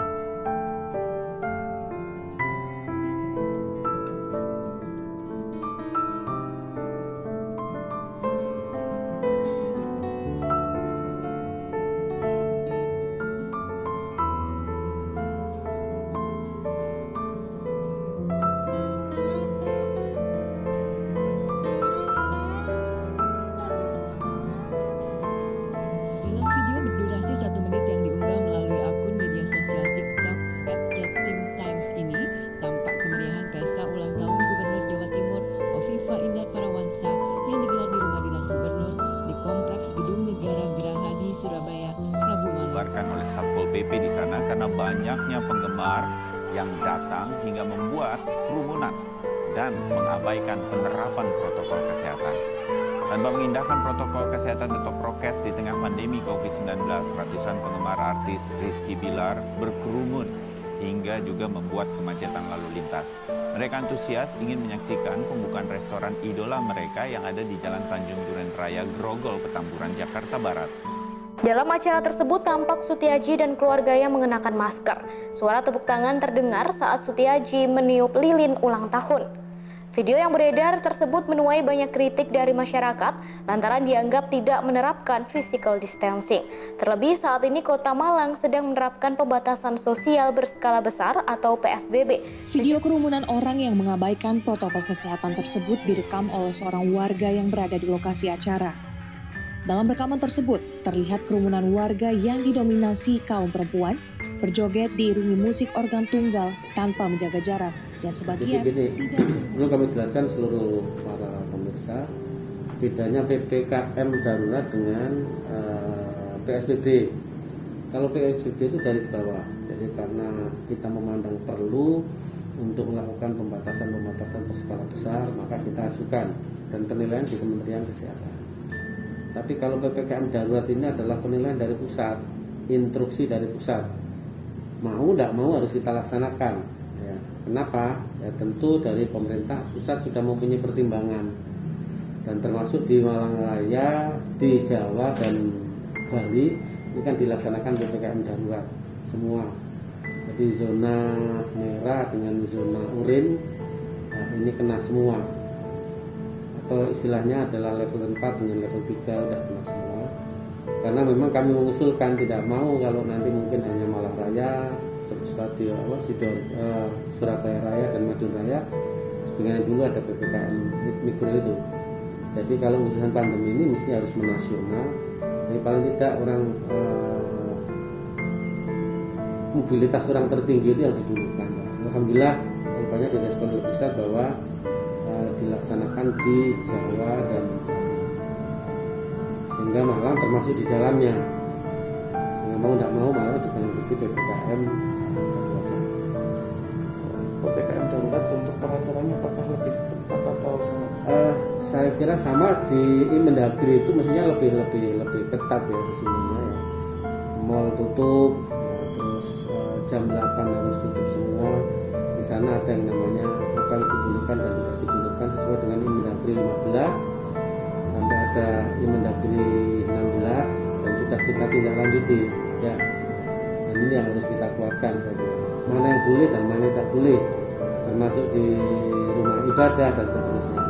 Oleh Satpol PP di sana karena banyaknya penggemar yang datang hingga membuat kerumunan dan mengabaikan penerapan protokol kesehatan. Tanpa mengindahkan protokol kesehatan atau prokes di tengah pandemi COVID-19, ratusan penggemar artis Rizky Bilar berkerumun hingga juga membuat kemacetan lalu lintas. Mereka antusias ingin menyaksikan pembukaan restoran idola mereka yang ada di Jalan Tanjung Duren Raya, Grogol, Petamburan, Jakarta Barat. Dalam acara tersebut tampak Sutiaji dan keluarganya mengenakan masker. Suara tepuk tangan terdengar saat Sutiaji meniup lilin ulang tahun. Video yang beredar tersebut menuai banyak kritik dari masyarakat lantaran dianggap tidak menerapkan physical distancing. Terlebih saat ini Kota Malang sedang menerapkan pembatasan sosial berskala besar atau PSBB. Video kerumunan orang yang mengabaikan protokol kesehatan tersebut direkam oleh seorang warga yang berada di lokasi acara. Dalam rekaman tersebut, terlihat kerumunan warga yang didominasi kaum perempuan berjoget diiringi musik organ tunggal tanpa menjaga jarak, dan sebagian tidak. Perlu kami jelaskan seluruh para pemirsa, bedanya PPKM darurat dengan PSBB. Kalau PSBB itu dari bawah, jadi karena kita memandang perlu untuk melakukan pembatasan berskala besar, maka kita ajukan dan penilaian di Kementerian Kesehatan. Tapi kalau PPKM darurat ini adalah penilaian dari pusat, instruksi dari pusat. Mau tidak mau harus kita laksanakan. Ya. Kenapa? Ya tentu dari pemerintah pusat sudah mempunyai pertimbangan. Dan termasuk di Malang Raya, di Jawa dan Bali ini kan dilaksanakan PPKM darurat semua. Jadi zona merah dengan zona oranye, nah ini kena semua. Atau istilahnya adalah level 4 dengan level 3 udah kena semua. Karena memang kami mengusulkan tidak mau kalau nanti mungkin hanya Malang Raya, Surabaya Raya dan Madiun Raya, sebenarnya dulu ada PPKM mikro itu. Jadi kalau urusan pandemi ini mesti harus menasional Jadi paling tidak orang mobilitas orang tertinggi itu yang didulukan. Alhamdulillah rupanya direspon oleh pusat bahwa dilaksanakan di Jawa dan sehingga Malang termasuk di dalamnya. Mau tidak mau Malang juga mengikuti PPKM. PPKM darurat untuk peraturannya apakah lebih ketat atau sama? Saya kira sama di Mendagri itu mestinya lebih ketat ya sesungguhnya ya. Mall tutup, terus jam 8 harus tutup semua. Di sana ada yang namanya hotel didulukan dan tidak didulukan sesuai dengan Mendagri 15 sampai ada Mendagri 16 dan sudah kita tindak lanjuti ya. Dan ini yang harus kita kuatkan, mana yang boleh dan mana yang tidak boleh, termasuk di rumah ibadah dan seterusnya.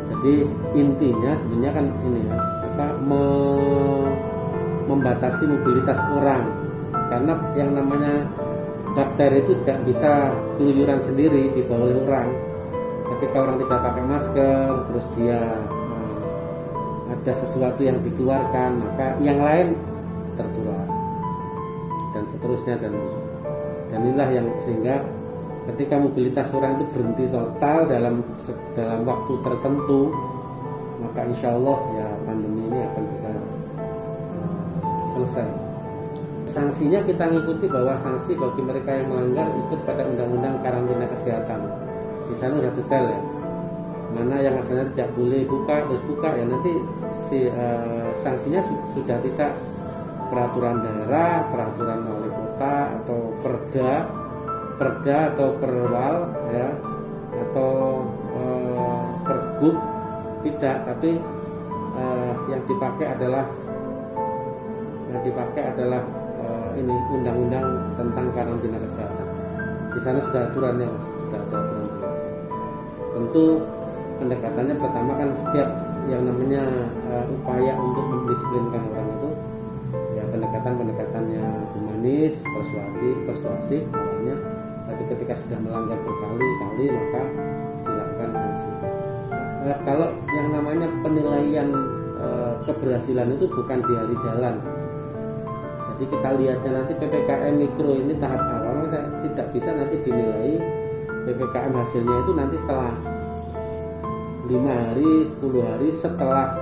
Jadi intinya sebenarnya kan ini Mas, membatasi mobilitas orang, karena yang namanya bakteri itu tidak bisa keluyuran sendiri dibawa oleh orang. Ketika orang tidak pakai masker, terus dia ada sesuatu yang dikeluarkan, maka yang lain tertular dan seterusnya dan inilah yang sehingga ketika mobilitas orang itu berhenti total dalam waktu tertentu, maka insya Allah ya pandemi ini akan bisa selesai. Sanksinya kita ngikuti bahwa sanksi bagi mereka yang melanggar ikut pada undang-undang karantina kesehatan. Di sana udah detail ya. Mana yang asalnya tidak boleh buka terus buka ya, nanti sanksinya sudah tidak peraturan daerah, peraturan wali kota atau perda atau perwal ya, atau pergub tidak, tapi yang dipakai adalah ini undang-undang tentang karantina kesehatan. Di sana sudah aturannya Mas, sudah ada aturan jelas. Tentu pendekatannya pertama kan setiap yang namanya upaya untuk mendisiplinkan orang itu ya pendekatannya humanis, persuasif awalnya, tapi ketika sudah melanggar berkali-kali maka dilakukan sanksi. Kalau yang namanya penilaian keberhasilan itu bukan di hari jalan. Jadi kita lihatnya nanti PPKM mikro ini tahap awal tidak bisa nanti dinilai PPKM hasilnya itu nanti setelah 5 hari, 10 hari setelah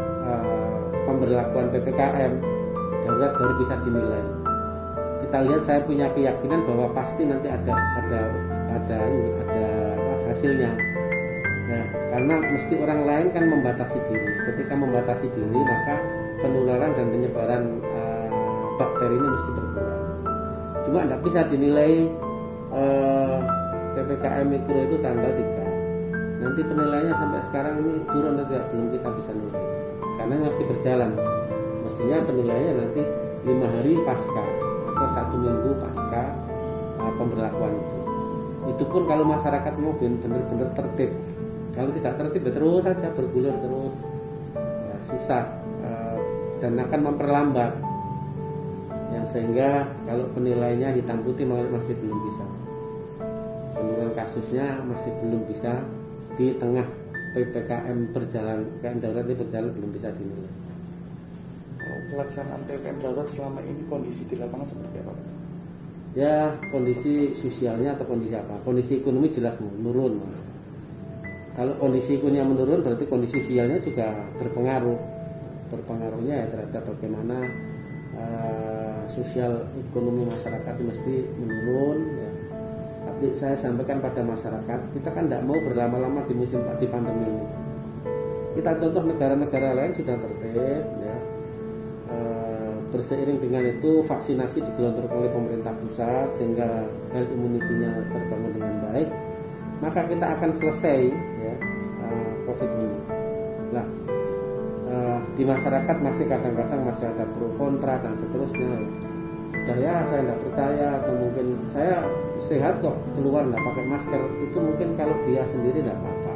pemberlakuan PPKM darurat baru bisa dinilai. Kita lihat, saya punya keyakinan bahwa pasti nanti ada hasilnya. Nah, karena mesti orang lain kan membatasi diri. Ketika membatasi diri maka penularan dan penyebaran bakteri ini mesti berkurang. Cuma tidak bisa dinilai PPKM mikro itu tanggal 3. Nanti penilaiannya sampai sekarang ini turun atau tidak belum kita bisa nilai karena masih berjalan. Mestinya penilaiannya nanti 5 hari pasca atau 1 minggu pasca pemberlakuan itu pun kalau masyarakat mau benar-benar tertib. Kalau tidak tertib ya terus saja bergulir terus ya, susah dan akan memperlambat yang sehingga kalau penilaiannya hitam putih masih belum bisa, penurunan kasusnya masih belum bisa di tengah PPKM darurat ini berjalan belum bisa dinilai. Pelaksanaan PPKM darurat selama ini kondisi di lapangan seperti apa? Ya kondisi sosialnya atau kondisi apa? Kondisi ekonomi jelas menurun. Kalau kondisi ekonominya menurun berarti kondisi sosialnya juga berpengaruh. Berpengaruhnya ya terhadap bagaimana sosial ekonomi masyarakat mesti menurun ya. Tapi saya sampaikan pada masyarakat, kita kan tidak mau berlama-lama di musim di pandemi ini. Kita contoh negara-negara lain sudah tertib ya. Berseiring dengan itu vaksinasi digelontorkan oleh pemerintah pusat sehingga herd immunity-nya terbangun dengan baik, maka kita akan selesai ya COVID ini. Nah, di masyarakat masih kadang-kadang masih ada pro kontra dan seterusnya. Udah ya saya tidak percaya atau mungkin saya sehat kok keluar tidak pakai masker, itu mungkin kalau dia sendiri tidak apa-apa.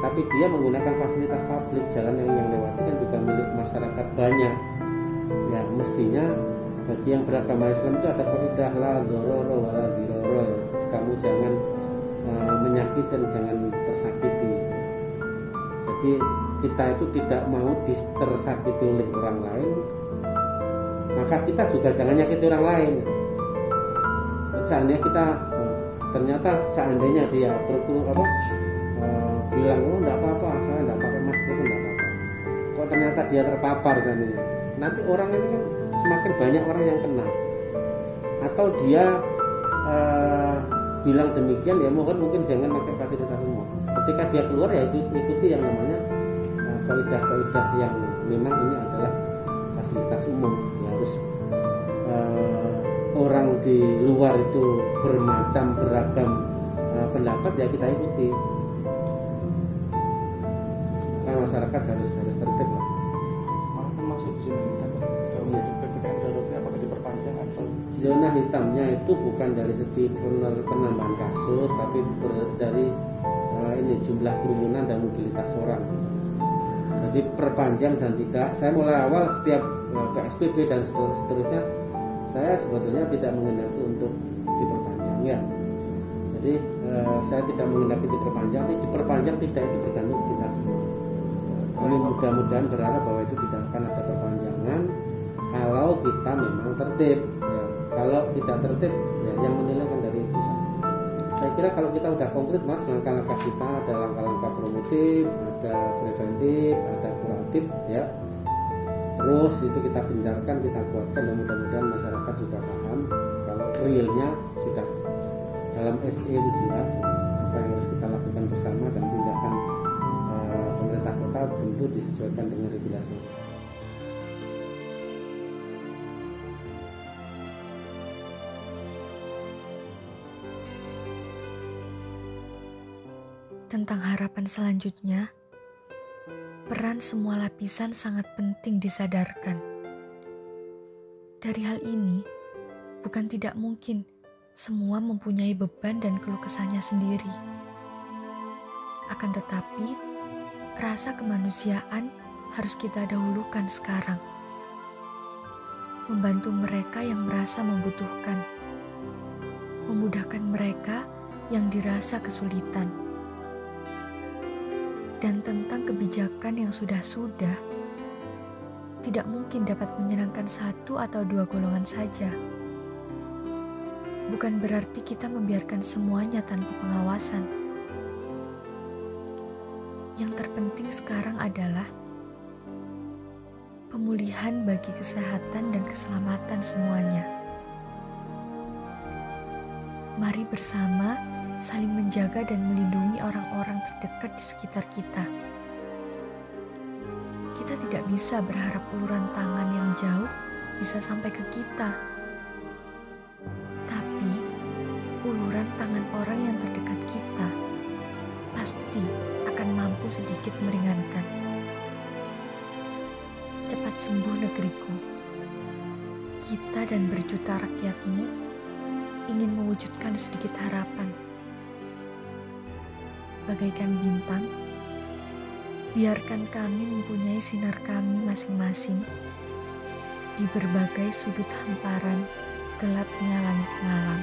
Tapi dia menggunakan fasilitas publik, jalan yang lewati kan juga milik masyarakat banyak. Ya mestinya bagi yang beragama Islam itu ada kaidah la dzarara wa la dirara. Kamu jangan menyakiti dan jangan tersakiti. Jadi kita itu tidak mau tersakiti oleh orang lain, maka kita juga jangan nyakiti orang lain. Seandainya dia bilang oh enggak apa-apa, saya enggak pakai masker itu enggak apa-apa, kok ternyata dia terpapar seandainya, nanti orang ini kan semakin banyak orang yang kena. Atau dia bilang demikian, ya mohon mungkin jangan pakai fasilitas umum. Ketika dia keluar ya ikuti yang namanya kaidah-kaidah yang memang ini adalah fasilitas umum. Ya harus orang di luar itu bermacam beragam pendapat, ya kita ikuti. Karena masyarakat harus tertib lah. Walaupun masuk zona hitam, untuk PPKM daruratnya apakah diperpanjang atau? Zona hitamnya itu bukan dari segi penambahan kasus, tapi dari jumlah kerumunan dan mobilitas orang. Jadi perpanjang dan tidak. Saya mulai awal setiap PSBB dan seterusnya, saya sebetulnya tidak menghendaki untuk diperpanjang ya. Jadi saya tidak menghendaki diperpanjang tidak, itu bergantung kita semua. Kami mudah-mudahan berharap bahwa itu tidak akan ada perpanjangan kalau kita memang tertib. Ya. Kalau tidak tertib, ya yang menilai kan dari pusat. Saya kira kalau kita udah konkret mas, langkah-langkah kita ada langkah-langkah promotif, ada preventif, ada kuratif, ya. Terus itu kita gencarkan, kita kuatkan, dan mudah-mudahan masyarakat juga paham kalau realnya sudah dalam SE itu jelas apa yang harus kita lakukan bersama, dan tindakan pemerintah kota tentu disesuaikan dengan regulasi. Tentang harapan selanjutnya, peran semua lapisan sangat penting disadarkan. Dari hal ini, bukan tidak mungkin semua mempunyai beban dan keluh kesahnya sendiri. Akan tetapi, rasa kemanusiaan harus kita dahulukan sekarang. Membantu mereka yang merasa membutuhkan. Memudahkan mereka yang dirasa kesulitan. Dan tentang kebijakan yang sudah-sudah, tidak mungkin dapat menyenangkan satu atau dua golongan saja. Bukan berarti kita membiarkan semuanya tanpa pengawasan. Yang terpenting sekarang adalah pemulihan bagi kesehatan dan keselamatan semuanya. Mari bersama saling menjaga dan melindungi orang-orang terdekat di sekitar kita. Kita tidak bisa berharap uluran tangan yang jauh bisa sampai ke kita. Tapi, uluran tangan orang yang terdekat kita pasti akan mampu sedikit meringankan. Cepat sembuh negeriku. Kita dan berjuta rakyatmu ingin mewujudkan sedikit harapan. Bagaikan bintang, biarkan kami mempunyai sinar kami masing-masing di berbagai sudut hamparan gelapnya langit malam.